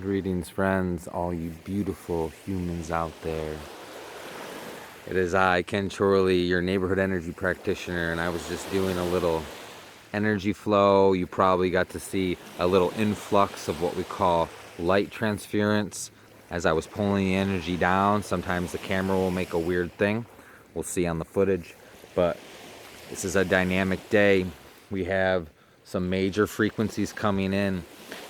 Greetings, friends, all you beautiful humans out there. It is I, Ken Chorley, your neighborhood energy practitioner, and I was just doing a little energy flow. You probably got to see a little influx of what we call light transference as I was pulling the energy down. Sometimes the camera will make a weird thing. We'll see on the footage, but this is a dynamic day. We have some major frequencies coming in,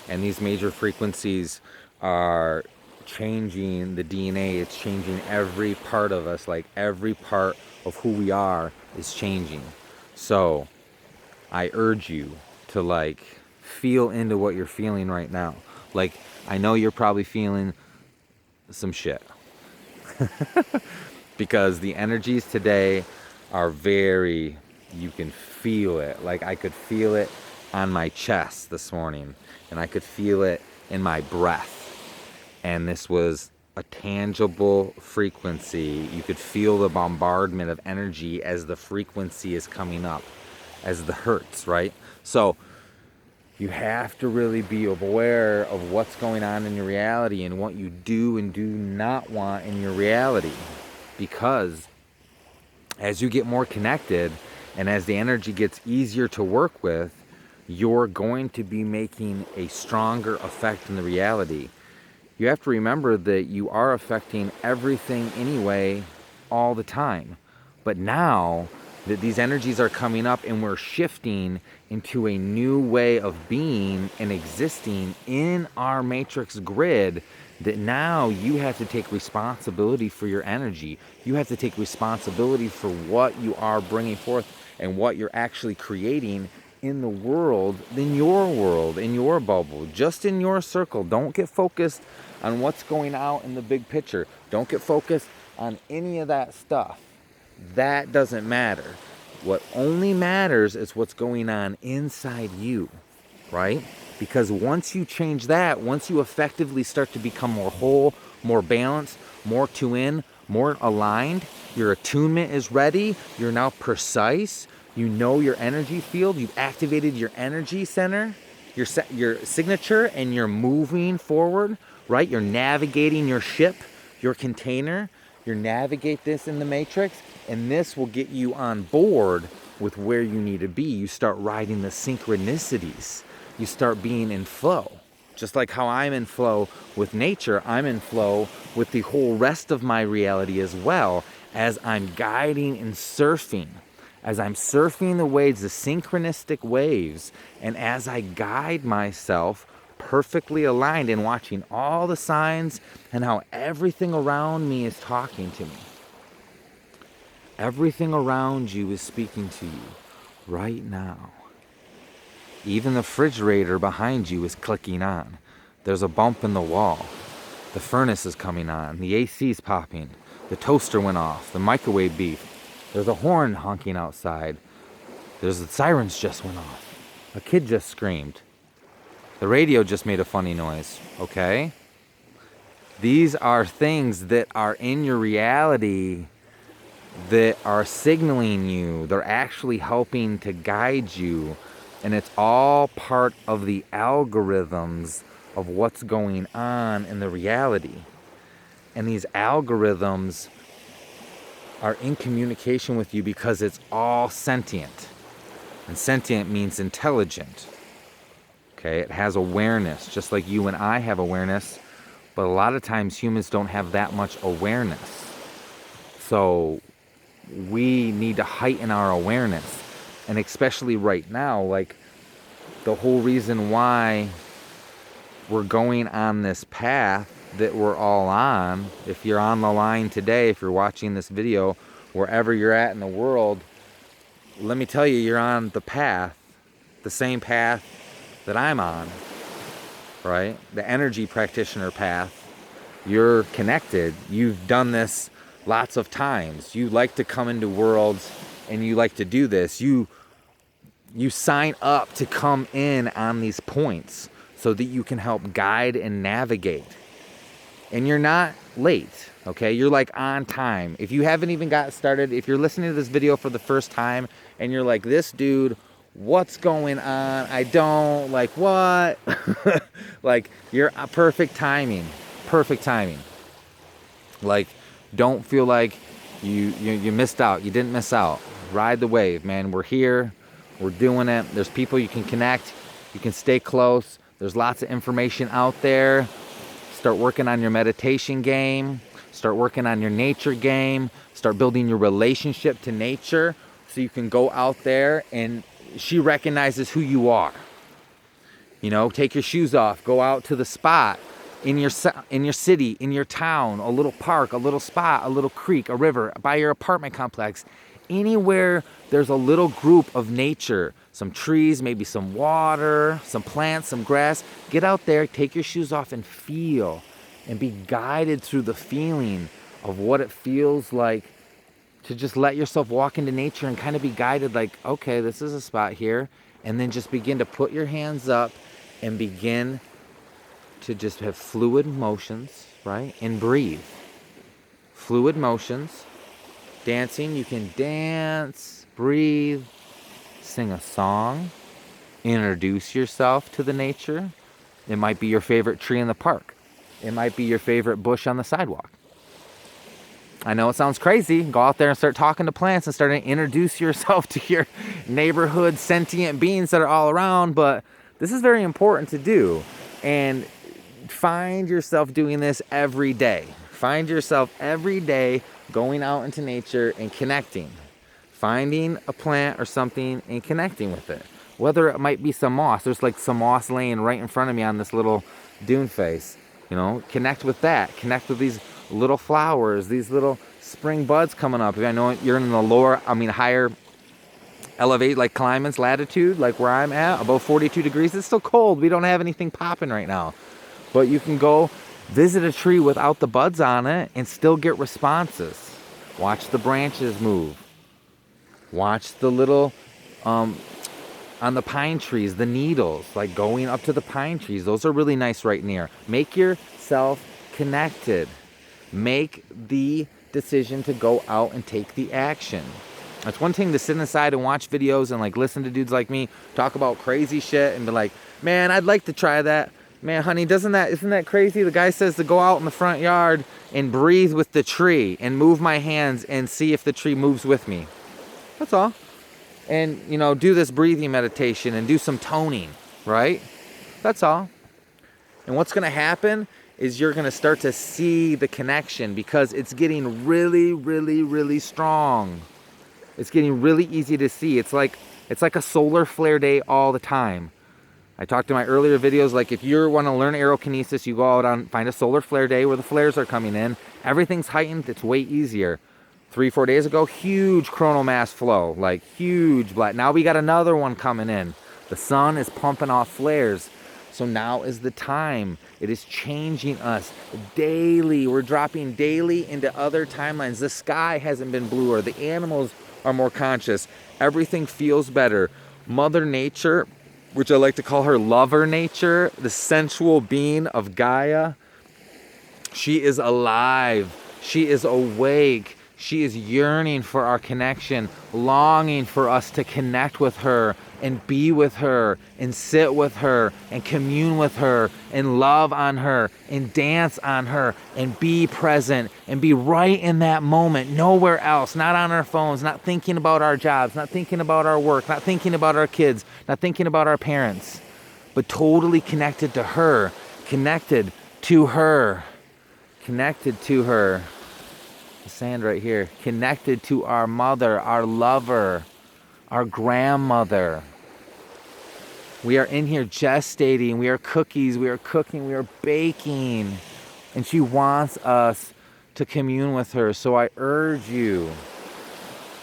and these major frequencies are changing the DNA. It's changing every part of us, like every part of who we are is changing. So I urge you to feel into what you're feeling right now. Like, I know you're probably feeling some shit because the energies today are very, you can feel it. Like, I could feel it on my chest this morning, and I could feel it in my breath. And this was a tangible frequency. You could feel the bombardment of energy as the frequency is coming up, as the hertz, right? So you have to really be aware of what's going on in your reality and what you do and do not want in your reality. Because as you get more connected and as the energy gets easier to work with, you're going to be making a stronger effect in the reality. You have to remember that you are affecting everything anyway, all the time. But now that these energies are coming up and we're shifting into a new way of being and existing in our matrix grid, that now you have to take responsibility for your energy. You have to take responsibility for what you are bringing forth and what you're actually creating in the world, in your bubble, just in your circle. Don't get focused on what's going out in the big picture. Don't get focused on any of that stuff. That doesn't matter. What only matters is what's going on inside you, right? Because once you change that, once you effectively start to become more whole, more balanced, more tuned, more aligned, your attunement is ready, you're now precise, you know your energy field, you've activated your energy center, your signature, and you're moving forward, right? You're navigating your ship, your container. You navigate this in the matrix, and this will get you on board with where you need to be. You start riding the synchronicities. You start being in flow. Just like how I'm in flow with nature, I'm in flow with the whole rest of my reality as well, as I'm guiding and surfing. As I'm surfing the waves, the synchronistic waves, and as I guide myself perfectly aligned and watching all the signs and how everything around me is talking to me. Everything around you is speaking to you right now. Even the refrigerator behind you is clicking on. There's a bump in the wall. The furnace is coming on. The AC is popping. The toaster went off. The microwave beeped. There's a horn honking outside. There's the sirens just went off. A kid just screamed. The radio just made a funny noise, okay? These are things that are in your reality that are signaling you. They're actually helping to guide you. And it's all part of the algorithms of what's going on in the reality. And these algorithms are in communication with you because it's all sentient. And sentient means intelligent. Okay, it has awareness, just like you and I have awareness, but a lot of times humans don't have that much awareness. So we need to heighten our awareness. And especially right now, like the whole reason why we're going on this path that we're all on, if you're on the line today, if you're watching this video, wherever you're at in the world, let me tell you, you're on the path, the same path that I'm on, right? The energy practitioner path. You're connected. You've done this lots of times. You like to come into worlds and you like to do this. You sign up to come in on these points so that you can help guide and navigate. And you're not late, okay? You're like on time. If you haven't even got started, if you're listening to this video for the first time and you're like, this dude what's going on? I don't, like, what? Like, you're perfect timing. Perfect timing. Like, don't feel like you missed out. You didn't miss out. Ride the wave, man. We're here. We're doing it. There's people you can connect. You can stay close. There's lots of information out there. Start working on your meditation game. Start working on your nature game. Start building your relationship to nature so you can go out there and she recognizes who you are. You know, take your shoes off. Go out to the spot in your city, in your town, a little park, a little spot, a little creek, a river, by your apartment complex. Anywhere there's a little group of nature, some trees, maybe some water, some plants, some grass. Get out there, take your shoes off and feel and be guided through the feeling of what it feels like to just let yourself walk into nature and kind of be guided like, okay, this is a spot here. And then just begin to put your hands up and begin to just have fluid motions, right? And breathe. Fluid motions. Dancing, you can dance, breathe, sing a song, introduce yourself to the nature. It might be your favorite tree in the park. It might be your favorite bush on the sidewalk. I know it sounds crazy. Go out there and start talking to plants and start to introduce yourself to your neighborhood sentient beings that are all around, but this is very important to do. And find yourself doing this every day. Find yourself every day going out into nature and connecting. Finding a plant or something and connecting with it. Whether it might be some moss. There's like some moss laying right in front of me on this little dune face. You know, connect with that. Connect with these little flowers, these little spring buds coming up. I know you're in the higher elevate, like climates, latitude, like where I'm at, above 42 degrees. It's still cold. We don't have anything popping right now. But you can go visit a tree without the buds on it and still get responses. Watch the branches move. Watch the little, on the pine trees, the needles, like going up to the pine trees. Those are really nice right near. Make yourself connected. Make the decision to go out and take the action. It's one thing to sit inside and watch videos and like listen to dudes like me talk about crazy shit and be like, man, I'd like to try that. Man, honey, isn't that crazy? The guy says to go out in the front yard and breathe with the tree and move my hands and see if the tree moves with me. That's all. And, you know, do this breathing meditation and do some toning, right? That's all. And what's going to happen is you're going to start to see the connection because it's getting really, really, really strong. It's getting really easy to see. It's like a solar flare day all the time. I talked in my earlier videos, like if you want to learn aerokinesis, you go out on, find a solar flare day where the flares are coming in. Everything's heightened. It's way easier. 3-4 days ago, huge coronal mass flow, like huge black. Now we got another one coming in. The sun is pumping off flares. So now is the time. It is changing us daily. We're dropping daily into other timelines. The sky hasn't been bluer. The animals are more conscious. Everything feels better. Mother Nature, which I like to call her lover nature, the sensual being of Gaia, she is alive. She is awake. She is yearning for our connection, longing for us to connect with her and be with her and sit with her and commune with her and love on her and dance on her and be present and be right in that moment, nowhere else, not on our phones, not thinking about our jobs, not thinking about our work, not thinking about our kids, not thinking about our parents, but totally connected to her, connected to her, connected to her. The sand right here, connected to our mother, our lover, our grandmother. We are in here gestating, we are cookies, we are cooking, we are baking. And she wants us to commune with her. So I urge you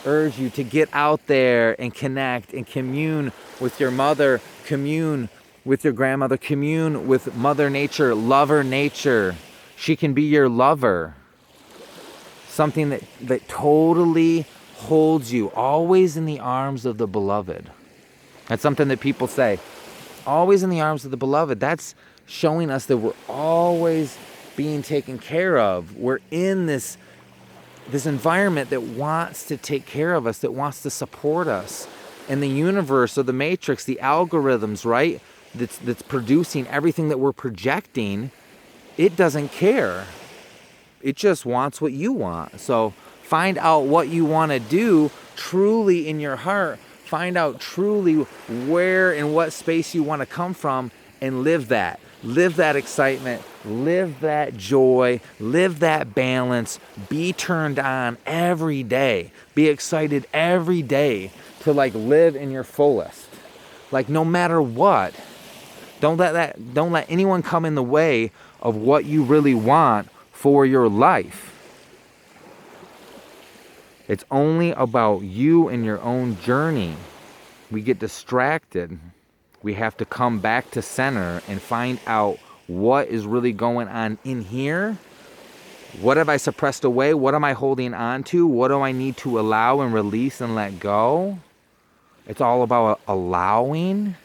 to get out there and connect and commune with your mother, commune with your grandmother, commune with Mother Nature, lover nature. She can be your lover. Something that totally holds you, always in the arms of the beloved. That's something that people say, always in the arms of the beloved. That's showing us that we're always being taken care of. We're in this environment that wants to take care of us, that wants to support us. And the universe or the matrix, the algorithms, right? That's producing everything that we're projecting, it doesn't care. It just wants what you want. So find out what you want to do truly in your heart. Find out truly where and what space you want to come from and live that. Live that excitement. Live that joy. Live that balance. Be turned on every day. Be excited every day to like live in your fullest. Like no matter what. Don't let anyone come in the way of what you really want for your life. It's only about you and your own journey. We get distracted. We have to come back to center and find out what is really going on in here. What have I suppressed away? What am I holding on to? What do I need to allow and release and let go? It's all about allowing,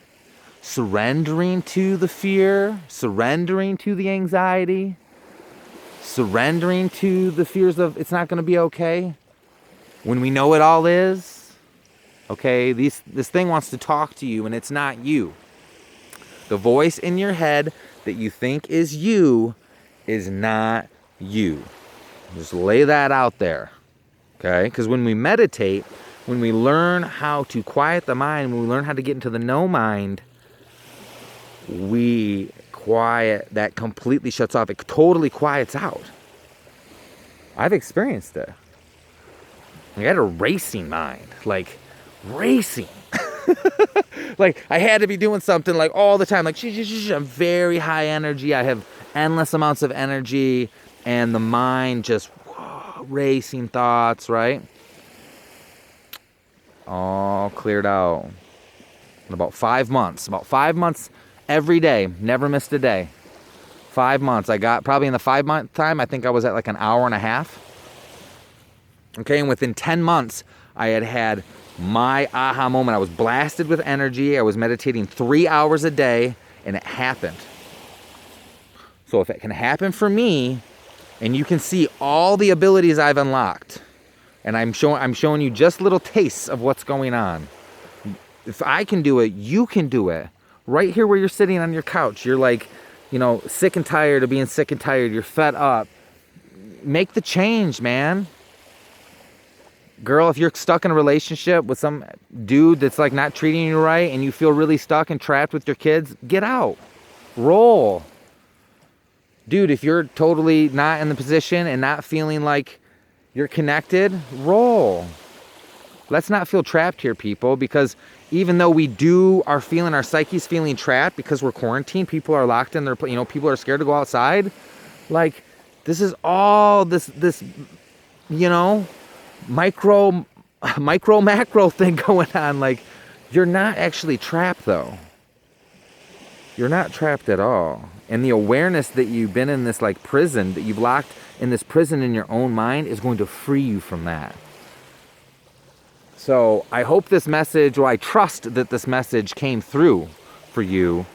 surrendering to the fear, surrendering to the anxiety, surrendering to the fears of it's not going to be okay. When we know it all is, okay, this thing wants to talk to you and it's not you. The voice in your head that you think is you is not you. Just lay that out there, okay? Because when we meditate, when we learn how to quiet the mind, when we learn how to get into the no mind, we quiet, that completely shuts off. It totally quiets out. I've experienced it. I had a racing mind, like racing. Like I had to be doing something like all the time. Like I'm very high energy. I have endless amounts of energy and the mind just racing thoughts, right? All cleared out in about 5 months. About 5 months every day. Never missed a day. 5 months. I got probably in the 5 month time, I think I was at like an hour and a half. Okay, and within 10 months, I had my aha moment. I was blasted with energy. I was meditating 3 hours a day, and it happened. So if it can happen for me, and you can see all the abilities I've unlocked, and I'm showing you just little tastes of what's going on. If I can do it, you can do it. Right here where you're sitting on your couch, you're like, sick and tired of being sick and tired. You're fed up. Make the change, man. Girl, if you're stuck in a relationship with some dude that's like not treating you right and you feel really stuck and trapped with your kids, get out. Roll. Dude, if you're totally not in the position and not feeling like you're connected, roll. Let's not feel trapped here, people, because even though our psyche's feeling trapped because we're quarantined, people are locked in their, people are scared to go outside. Like, this is all this micro macro thing going on. Like, you're not actually trapped though. You're not trapped at all. And the awareness that you've been in this like prison, that you've locked in this prison in your own mind, is going to free you from that. So I hope this message, I trust that this message came through for you,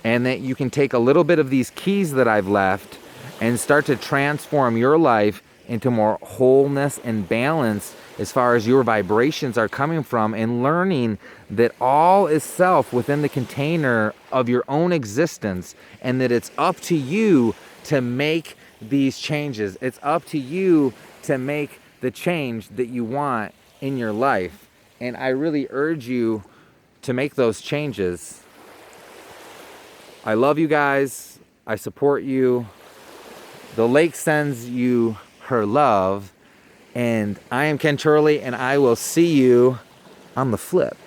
and that you can take a little bit of these keys that I've left and start to transform your life into more wholeness and balance as far as your vibrations are coming from, and learning that all is self within the container of your own existence, and that it's up to you to make these changes. It's up to you to make the change that you want in your life. And I really urge you to make those changes. I love you guys. I support you. The lake sends you her love. And I am Ken Turley, and I will see you on the flip.